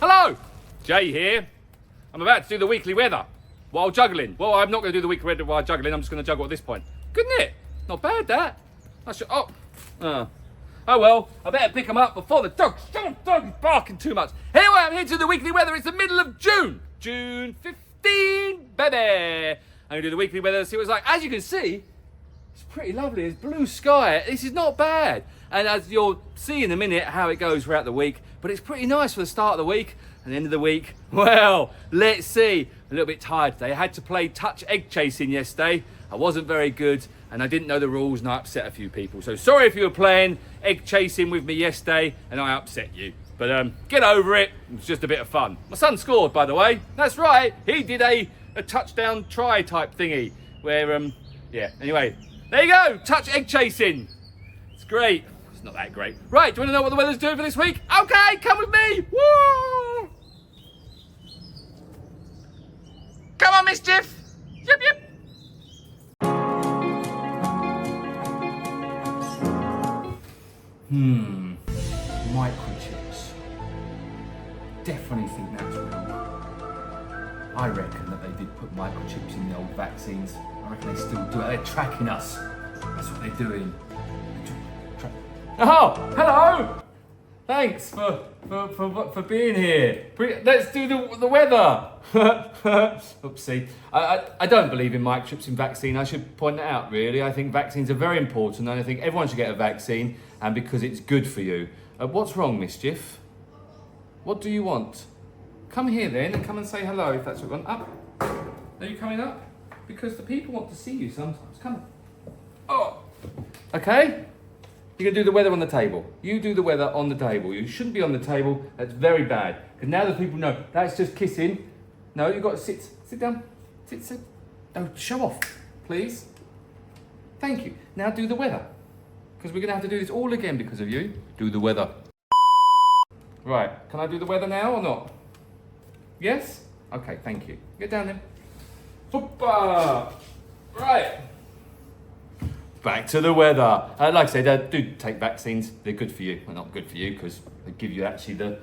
Hello, Jay here. I'm about to do the weekly weather while juggling. Well, I'm not going to do the weekly weather while juggling. I'm just going to juggle at this point. Good, isn't it? Not bad, that. I should, oh well, I better pick them up before the dog's barking too much. Anyway, I'm here to do the weekly weather. It's the middle of June. June 15, baby. I'm going to do the weekly weather, see what it's like. As you can see, it's pretty lovely. It's blue sky. This is not bad. And as you'll see in a minute how it goes throughout the week, but it's pretty nice for the start of the week and the end of the week. Well, let's see. A little bit tired today. I had to play touch egg chasing yesterday. I wasn't very good and I didn't know the rules and I upset a few people. So sorry if you were playing egg chasing with me yesterday and I upset you. But get over it. It was just a bit of fun. My son scored, by the way. That's right. He did a touchdown try type thingy where, yeah, anyway. There you go. Touch egg chasing. It's great. It's not that great. Right, do you want to know what the weather's doing for this week? Okay, come with me. Woo! Come on, Mischief. Yep, yep. Microchips. Definitely think that's real. I reckon that they did put microchips in the old vaccines. I reckon they still do it. They're tracking us. That's what they're doing. Oh, hello! Thanks for being here. Let's do the weather. Oopsie. I don't believe in microchips in vaccine. I should point that out, really. I think vaccines are very important and I think everyone should get a vaccine and because it's good for you. What's wrong, Mischief? What do you want? Come here then and come and say hello if that's what you want. Up. Are you coming up? Because the people want to see you sometimes. Come on. Oh. Okay? You're going to do the weather on the table. You do the weather on the table. You shouldn't be on the table. That's very bad. Because now the people know. That's just kissing. No, you've got to sit. Sit down. Sit. No, show off, please. Thank you. Now do the weather. Because we're going to have to do this all again because of you. Do the weather. Right. Can I do the weather now or not? Yes? Okay, thank you. Get down then. Hoppa! Right. Back to the weather. Like I said, do take vaccines. They're good for you. Well, not good for you because they give you actually the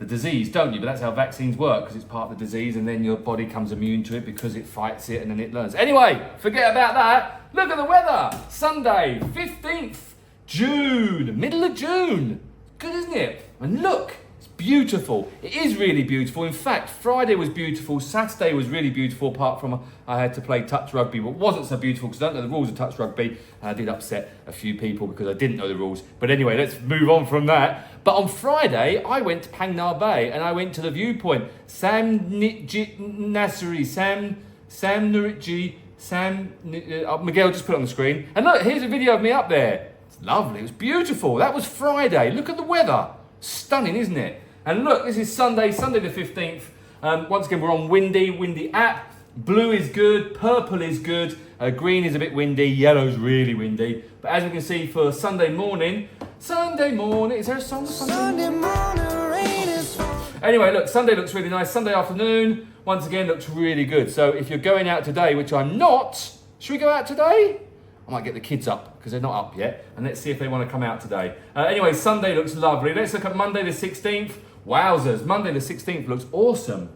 disease, don't you? But that's how vaccines work because it's part of the disease and then your body comes immune to it because it fights it and then it learns. Anyway, forget about that. Look at the weather. Sunday, 15th June, middle of June. Good, isn't it? And look. Beautiful. It is really beautiful. In fact, Friday was beautiful. Saturday was really beautiful, apart from I had to play touch rugby, but wasn't so beautiful because I don't know the rules of touch rugby. And I did upset a few people because I didn't know the rules. But anyway, let's move on from that. But on Friday, I went to Phang Nga Bay and I went to the viewpoint. Miguel, just put it on the screen. And look, here's a video of me up there. It's lovely. It was beautiful. That was Friday. Look at the weather. Stunning, isn't it? And look, this is Sunday the 15th. Once again, we're on windy app. Blue is good, purple is good, green is a bit windy, yellow's really windy. But as you can see for Sunday morning, is there a song? Sunday morning, rain is falling. Anyway, look, Sunday looks really nice. Sunday afternoon, once again, looks really good. So if you're going out today, which I'm not, should we go out today? I might get the kids up because they're not up yet. And let's see if they want to come out today. Anyway, Sunday looks lovely. Let's look at Monday the 16th. Wowzers, Monday the 16th looks awesome.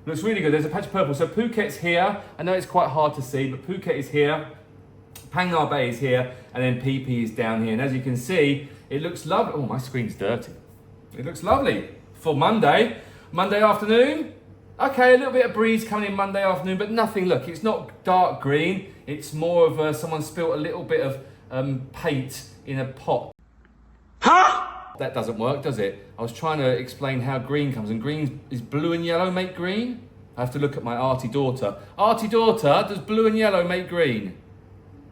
Looks really good. There's a patch of purple. So Phuket's here. I know it's quite hard to see, but Phuket is here. Phang Nga Bay is here. And then PP is down here. And as you can see, it looks lovely. Oh, my screen's dirty. It looks lovely for Monday. Monday afternoon. Okay, a little bit of breeze coming in Monday afternoon, but nothing, look, it's not dark green. It's more of someone spilt a little bit of paint in a pot. Huh? That doesn't work, does it? I was trying to explain how green comes, and green is blue and yellow make green? I have to look at my arty daughter. Arty daughter, does blue and yellow make green?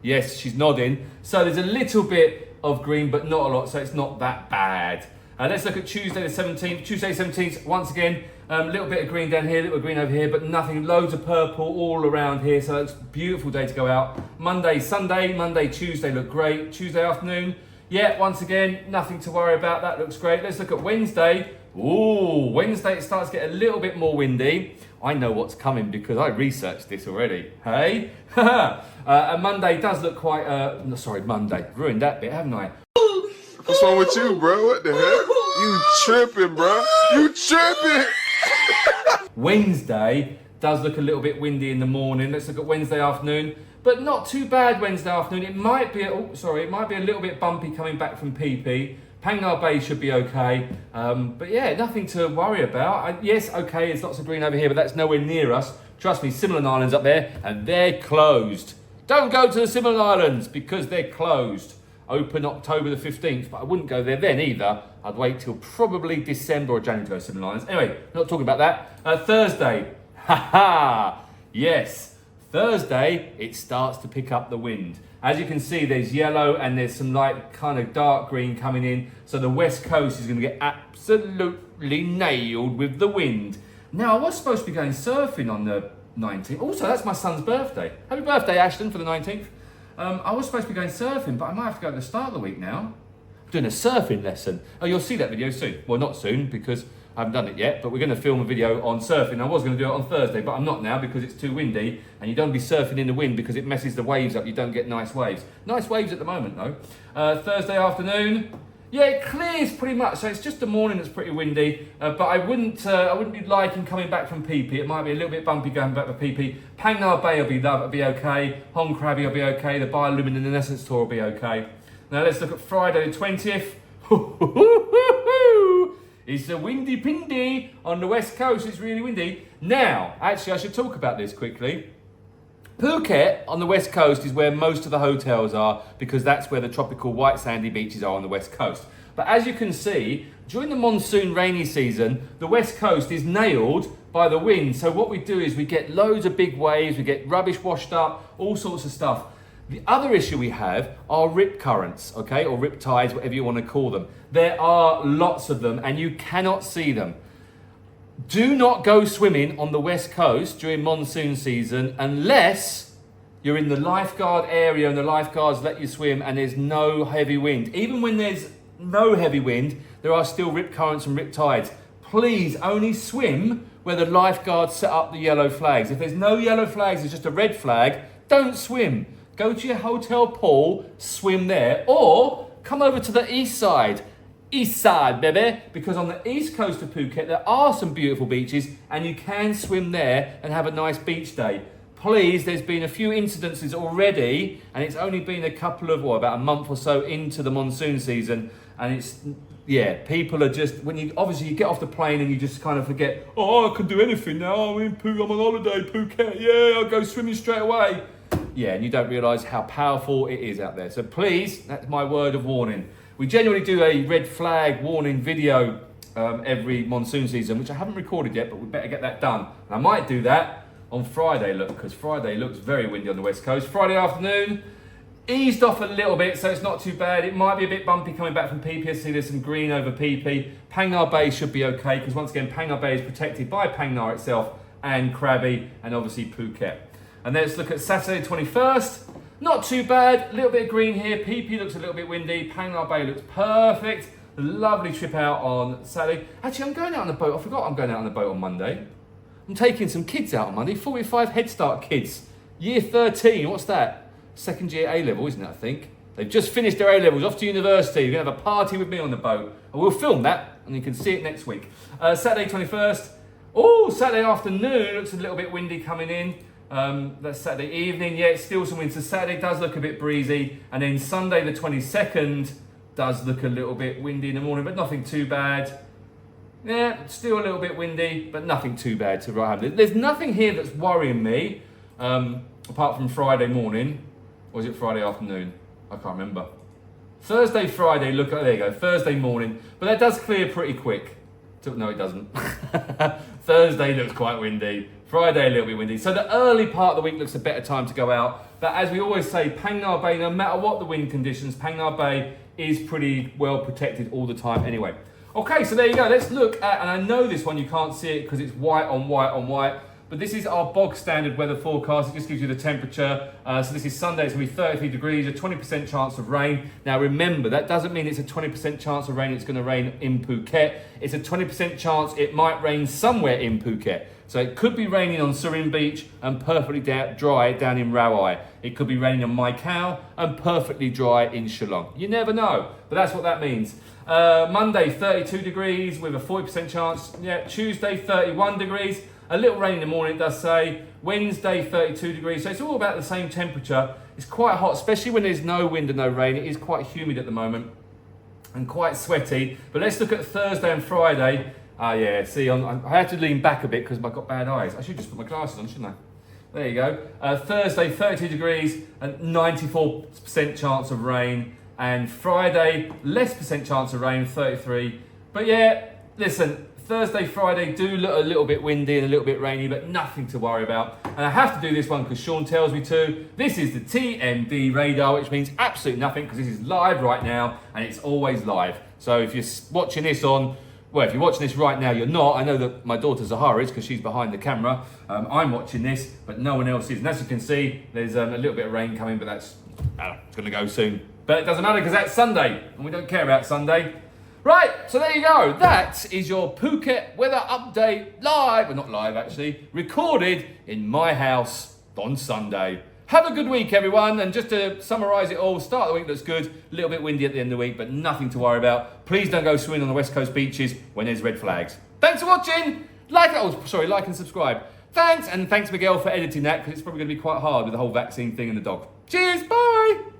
Yes, she's nodding. So there's a little bit of green, but not a lot, so it's not that bad. Let's look at Tuesday the 17th. Tuesday the 17th, once again, a little bit of green down here, a little green over here, but nothing, loads of purple all around here, so it's a beautiful day to go out. Monday, Tuesday look great. Tuesday afternoon, yeah, once again, nothing to worry about, that looks great. Let's look at Wednesday. Ooh, Wednesday it starts to get a little bit more windy. I know what's coming because I researched this already, hey? And Monday does look quite, Monday, ruined that bit, haven't I? What's wrong with you, bro? What the heck? You tripping, bro. You tripping. Wednesday does look a little bit windy in the morning. Let's look at Wednesday afternoon, but not too bad Wednesday afternoon. It might be, it might be a little bit bumpy coming back from PP. Phang Nga Bay should be okay, but yeah, nothing to worry about. Yes, okay, there's lots of green over here, but that's nowhere near us. Trust me, Similon Islands up there, and they're closed. Don't go to the Similon Islands because they're closed. Open October the 15th, but I wouldn't go there then either. I'd wait till probably December or January to go to Similon Islands. Anyway, not talking about that. Thursday, yes, Thursday, it starts to pick up the wind. As you can see, there's yellow and there's some light kind of dark green coming in. So the west coast is going to get absolutely nailed with the wind. Now, I was supposed to be going surfing on the 19th. Also, that's my son's birthday. Happy birthday, Ashton, for the 19th. I was supposed to be going surfing, but I might have to go at the start of the week now. I'm doing a surfing lesson. Oh, you'll see that video soon. Well, not soon, because I haven't done it yet, but we're going to film a video on surfing. I was going to do it on Thursday, but I'm not now because it's too windy, and you don't be surfing in the wind because it messes the waves up. You don't get nice waves. Nice waves at the moment, though. Thursday afternoon, yeah, it clears pretty much. So it's just the morning that's pretty windy, but I wouldn't be liking coming back from PP. It might be a little bit bumpy going back to PP. Phang Nga Bay will be okay. Hong Krabi will be okay. The bioluminescence tour will be okay. Now let's look at Friday the 20th. It's a windy pindy on the west coast. It's really windy. Now, actually, I should talk about this quickly. Phuket on the west coast is where most of the hotels are because that's where the tropical white sandy beaches are on the west coast. But as you can see, during the monsoon rainy season, the west coast is nailed by the wind. So what we do is we get loads of big waves, we get rubbish washed up, all sorts of stuff. The other issue we have are rip currents, okay, or rip tides, whatever you want to call them. There are lots of them and you cannot see them. Do not go swimming on the west coast during monsoon season unless you're in the lifeguard area and the lifeguards let you swim and there's no heavy wind. Even when there's no heavy wind, there are still rip currents and rip tides. Please only swim where the lifeguards set up the yellow flags. If there's no yellow flags, it's just a red flag, don't swim. Go to your hotel pool, swim there, or come over to the east side. East side, baby, because on the east coast of Phuket, there are some beautiful beaches and you can swim there and have a nice beach day. Please, there's been a few incidences already and it's only been a couple of, about a month or so into the monsoon season and it's, yeah, people are just, when you, obviously you get off the plane and you just kind of forget, oh, I can do anything now, I'm in Phuket, I'm on holiday, Phuket, yeah, I'll go swimming straight away. Yeah, and you don't realise how powerful it is out there. So please, that's my word of warning. We generally do a red flag warning video every monsoon season, which I haven't recorded yet, but we better get that done. And I might do that on Friday, look, because Friday looks very windy on the west coast. Friday afternoon, eased off a little bit, so it's not too bad. It might be a bit bumpy coming back from PP. I see there's some green over PP. Phang Nga Bay should be okay, because once again, Phang Nga Bay is protected by Phang Nga itself and Krabi, and obviously Phuket. And let's look at Saturday 21st. Not too bad, a little bit of green here. PP looks a little bit windy. Phang Nga Bay looks perfect. Lovely trip out on Saturday. Actually, I'm going out on a boat. I forgot I'm going out on a boat on Monday. I'm taking some kids out on Monday. 45 Head Start kids. Year 13, what's that? Second year A-level, isn't it, I think? They've just finished their A-levels, off to university. We're going to have a party with me on the boat. And we'll film that, and you can see it next week. Saturday 21st. Oh, Saturday afternoon looks a little bit windy coming in. That's Saturday evening. Yeah, it's still some wind. So Saturday does look a bit breezy. And then Sunday the 22nd does look a little bit windy in the morning, but nothing too bad. Yeah, still a little bit windy, but nothing too bad to ride. There's nothing here that's worrying me, apart from Friday morning. Or was it Friday afternoon? I can't remember. Thursday, Friday, look, there you go, Thursday morning. But that does clear pretty quick. No, it doesn't. Thursday looks quite windy. Friday a little bit windy. So the early part of the week looks a better time to go out. But as we always say, Phang Nga Bay, no matter what the wind conditions, Phang Nga Bay is pretty well protected all the time anyway. Okay, so there you go. Let's look at, and I know this one you can't see it because it's white on white on white, but this is our bog standard weather forecast. It just gives you the temperature. So this is Sunday, it's going to be 33 degrees, a 20% chance of rain. Now remember, that doesn't mean it's a 20% chance of rain, it's going to rain in Phuket. It's a 20% chance it might rain somewhere in Phuket. So it could be raining on Surin Beach and perfectly dry down in Rawai. It could be raining on Mai Khao and perfectly dry in Shillong. You never know, but that's what that means. Monday, 32 degrees with a 40% chance. Yeah, Tuesday, 31 degrees. A little rain in the morning, it does say. Wednesday, 32 degrees. So it's all about the same temperature. It's quite hot, especially when there's no wind and no rain. It is quite humid at the moment and quite sweaty. But let's look at Thursday and Friday. Yeah, see, I had to lean back a bit because I've got bad eyes. I should just put my glasses on, shouldn't I? There you go. Thursday, 32 degrees and 94% chance of rain. And Friday, less percent chance of rain, 33. But yeah, listen, Thursday, Friday do look a little bit windy and a little bit rainy, but nothing to worry about. And I have to do this one because Sean tells me to. This is the TMD radar, which means absolutely nothing because this is live right now and it's always live. So if you're watching this on, well, if you're watching this right now, you're not. I know that my daughter Zahara is because she's behind the camera. I'm watching this, but no one else is. And as you can see, there's a little bit of rain coming, but that's it's going to go soon. But it doesn't matter because that's Sunday and we don't care about Sunday. Right, so there you go. That is your Phuket weather update live, well not live actually, recorded in my house on Sunday. Have a good week everyone, and just to summarise it all, start of the week looks good, a little bit windy at the end of the week, but nothing to worry about. Please don't go swimming on the West Coast beaches when there's red flags. Thanks for watching, like and subscribe. Thanks, and thanks Miguel for editing that, because it's probably going to be quite hard with the whole vaccine thing and the dog. Cheers, bye!